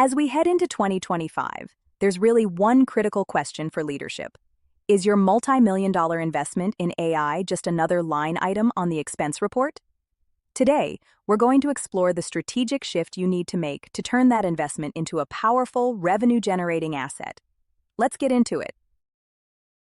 As we head into 2025, there's really one critical question for leadership. Is your multi-million-dollar investment in AI just another line item on the expense report? Today, we're going to explore the strategic shift you need to make to turn that investment into a powerful, revenue-generating asset. Let's get into it.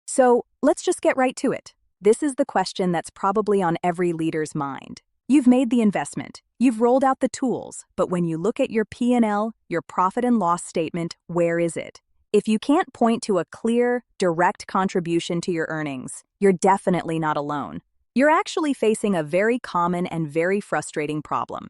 So, let's just get right to it. This is the question that's probably on every leader's mind. You've made the investment, you've rolled out the tools, but when you look at your P&L, your profit and loss statement, where is it? If you can't point to a clear, direct contribution to your earnings, you're definitely not alone. You're actually facing a very common and very frustrating problem.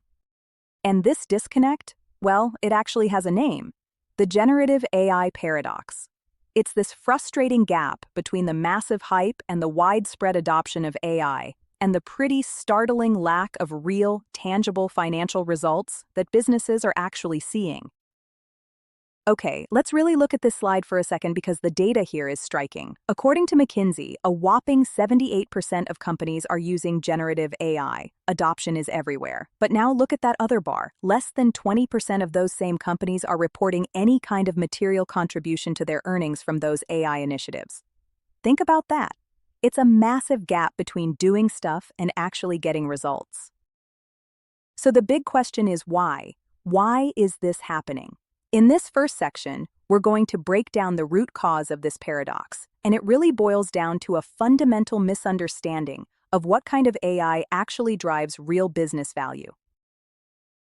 And this disconnect, well, it actually has a name: the generative AI paradox. It's this frustrating gap between the massive hype and the widespread adoption of AI and the pretty startling lack of real, tangible financial results that businesses are actually seeing. Okay, let's really look at this slide for a second because the data here is striking. According to McKinsey, a whopping 78% of companies are using generative AI. Adoption is everywhere. But now look at that other bar. Less than 20% of those same companies are reporting any kind of material contribution to their earnings from those AI initiatives. Think about that. It's a massive gap between doing stuff and actually getting results. So the big question is why? Why is this happening? In this first section, we're going to break down the root cause of this paradox, and it really boils down to a fundamental misunderstanding of what kind of AI actually drives real business value.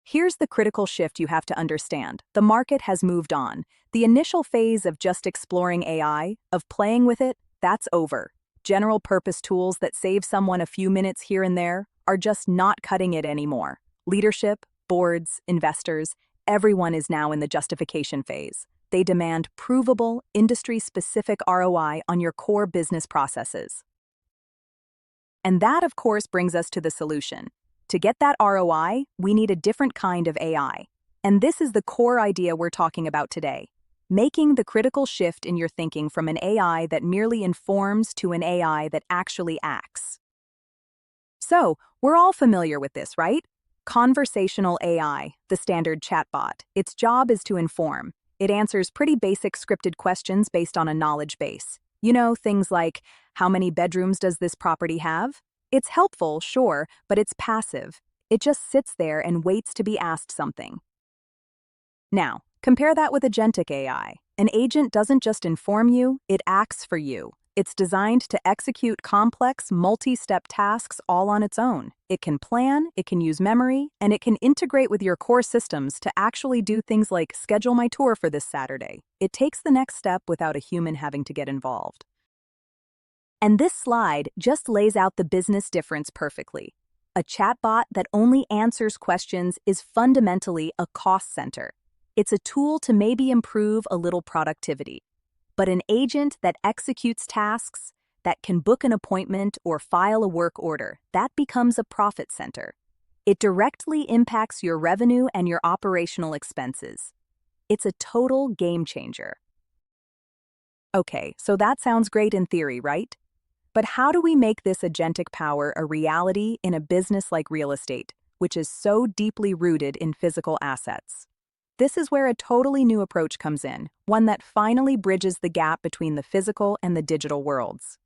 Here's the critical shift you have to understand. The market has moved on. The initial phase of just exploring AI, of playing with it, that's over. General-purpose tools that save someone a few minutes here and there are just not cutting it anymore. Leadership, boards, investors, everyone is now in the justification phase. They demand provable, industry-specific ROI on your core business processes. And that, of course, brings us to the solution. To get that ROI, we need a different kind of AI. And this is the core idea we're talking about today: making the critical shift in your thinking from an AI that merely informs to an AI that actually acts. So, we're all familiar with this, right? Conversational AI, the standard chatbot. Its job is to inform. It answers pretty basic scripted questions based on a knowledge base. You know, things like, how many bedrooms does this property have? It's helpful, sure, but it's passive. It just sits there and waits to be asked something. Now, compare that with Agentic AI. An agent doesn't just inform you, it acts for you. It's designed to execute complex, multi-step tasks all on its own. It can plan, it can use memory, and it can integrate with your core systems to actually do things like schedule my tour for this Saturday. It takes the next step without a human having to get involved. And this slide just lays out the business difference perfectly. A chatbot that only answers questions is fundamentally a cost center. It's a tool to maybe improve a little productivity. But an agent that executes tasks, that can book an appointment or file a work order, that becomes a profit center. It directly impacts your revenue and your operational expenses. It's a total game changer. Okay, so that sounds great in theory, right? But how do we make this agentic power a reality in a business like real estate, which is so deeply rooted in physical assets? This is where a totally new approach comes in, one that finally bridges the gap between the physical and the digital worlds.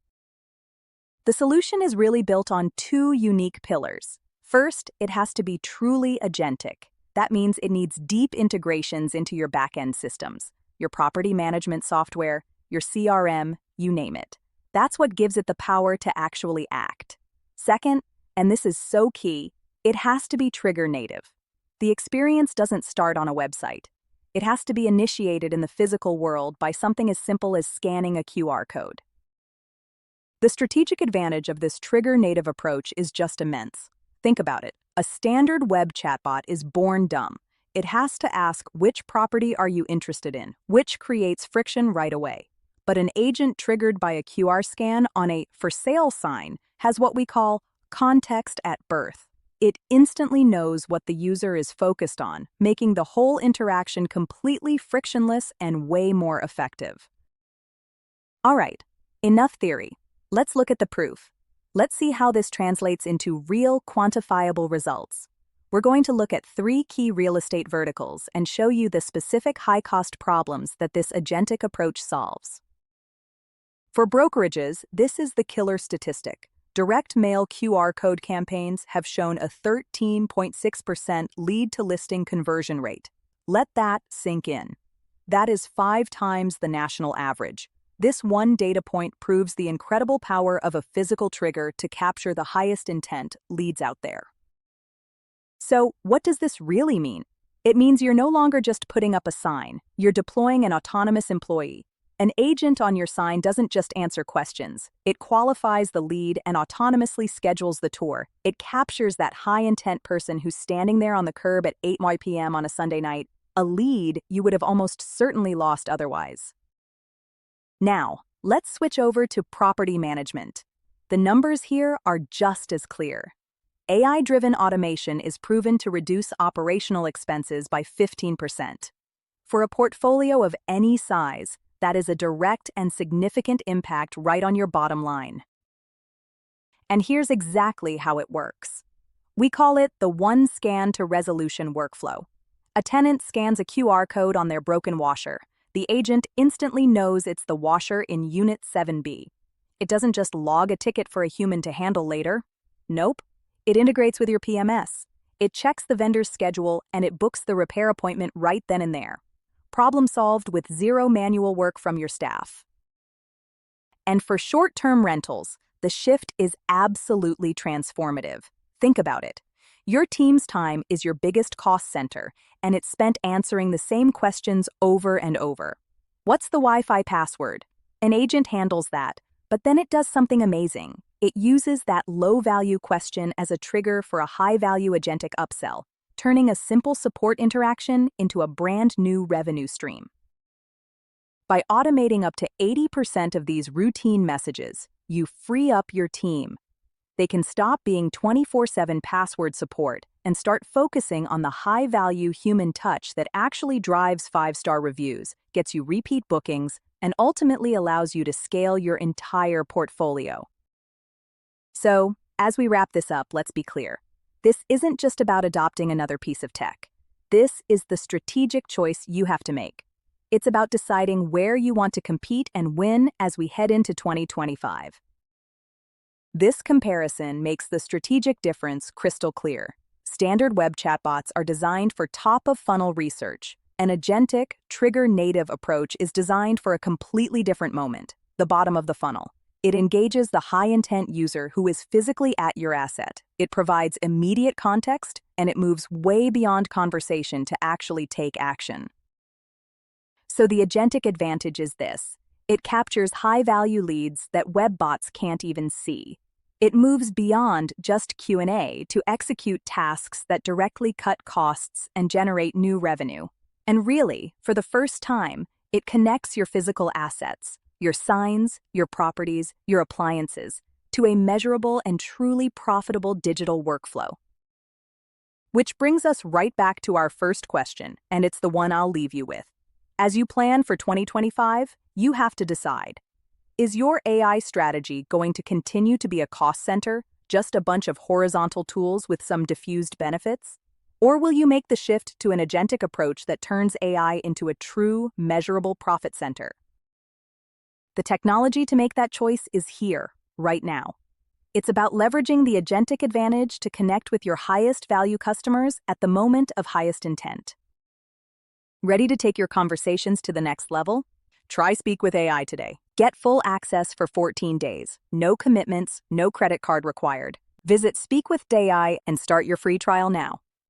The solution is really built on two unique pillars. First, it has to be truly agentic. That means it needs deep integrations into your back-end systems, your property management software, your CRM, you name it. That's what gives it the power to actually act. Second, and this is so key, it has to be trigger native. The experience doesn't start on a website. It has to be initiated in the physical world by something as simple as scanning a QR code. The strategic advantage of this trigger-native approach is just immense. Think about it. A standard web chatbot is born dumb. It has to ask, which property are you interested in, which creates friction right away. But an agent triggered by a QR scan on a for sale sign has what we call context at birth. It instantly knows what the user is focused on, making the whole interaction completely frictionless and way more effective. All right, enough theory. Let's look at the proof. Let's see how this translates into real quantifiable results. we're going to look at 3 key real estate verticals and show you the specific high-cost problems that this agentic approach solves. For brokerages, this is the killer statistic. Direct mail QR code campaigns have shown a 13.6% lead-to-listing conversion rate. Let that sink in. That is 5 times the national average. This one data point proves the incredible power of a physical trigger to capture the highest intent leads out there. So, what does this really mean? It means you're no longer just putting up a sign, you're deploying an autonomous employee. An agent on your sign doesn't just answer questions. It qualifies the lead and autonomously schedules the tour. It captures that high-intent person who's standing there on the curb at 8 p.m. on a Sunday night, a lead you would have almost certainly lost otherwise. Now, let's switch over to property management. The numbers here are just as clear. AI-driven automation is proven to reduce operational expenses by 15%. For a portfolio of any size, that is a direct and significant impact right on your bottom line. And here's exactly how it works. We call it the one scan to resolution workflow. A tenant scans a QR code on their broken washer. The agent instantly knows it's the washer in Unit 7B. It doesn't just log a ticket for a human to handle later. Nope. It integrates with your PMS. It checks the vendor's schedule and it books the repair appointment right then and there. Problem solved with zero manual work from your staff. And for short-term rentals, the shift is absolutely transformative. Think about it. Your team's time is your biggest cost center, and it's spent answering the same questions over and over. What's the Wi-Fi password? An agent handles that, but then it does something amazing. It uses that low-value question as a trigger for a high-value agentic upsell, turning a simple support interaction into a brand new revenue stream. By automating up to 80% of these routine messages, you free up your team. They can stop being 24/7 password support and start focusing on the high-value human touch that actually drives 5-star reviews, gets you repeat bookings, and ultimately allows you to scale your entire portfolio. So, as we wrap this up, let's be clear. This isn't just about adopting another piece of tech. This is the strategic choice you have to make. It's about deciding where you want to compete and win as we head into 2025. This comparison makes the strategic difference crystal clear. Standard web chatbots are designed for top-of-funnel research. An agentic, trigger-native approach is designed for a completely different moment, the bottom of the funnel. It engages the high-intent user who is physically at your asset. It provides immediate context, and it moves way beyond conversation to actually take action. So the Agentic Advantage is this. It captures high-value leads that web bots can't even see. It moves beyond just Q&A to execute tasks that directly cut costs and generate new revenue. And really, for the first time, it connects your physical assets, your signs, your properties, your appliances, to a measurable and truly profitable digital workflow. Which brings us right back to our first question, and it's the one I'll leave you with. As you plan for 2025, you have to decide. Is your AI strategy going to continue to be a cost center, just a bunch of horizontal tools with some diffused benefits? Or will you make the shift to an agentic approach that turns AI into a true, measurable profit center? The technology to make that choice is here, right now. It's about leveraging the Agentic Advantage to connect with your highest value customers at the moment of highest intent. Ready to take your conversations to the next level? Try Speak with AI today. Get full access for 14 days. No commitments, no credit card required. Visit Speak with AI and start your free trial now.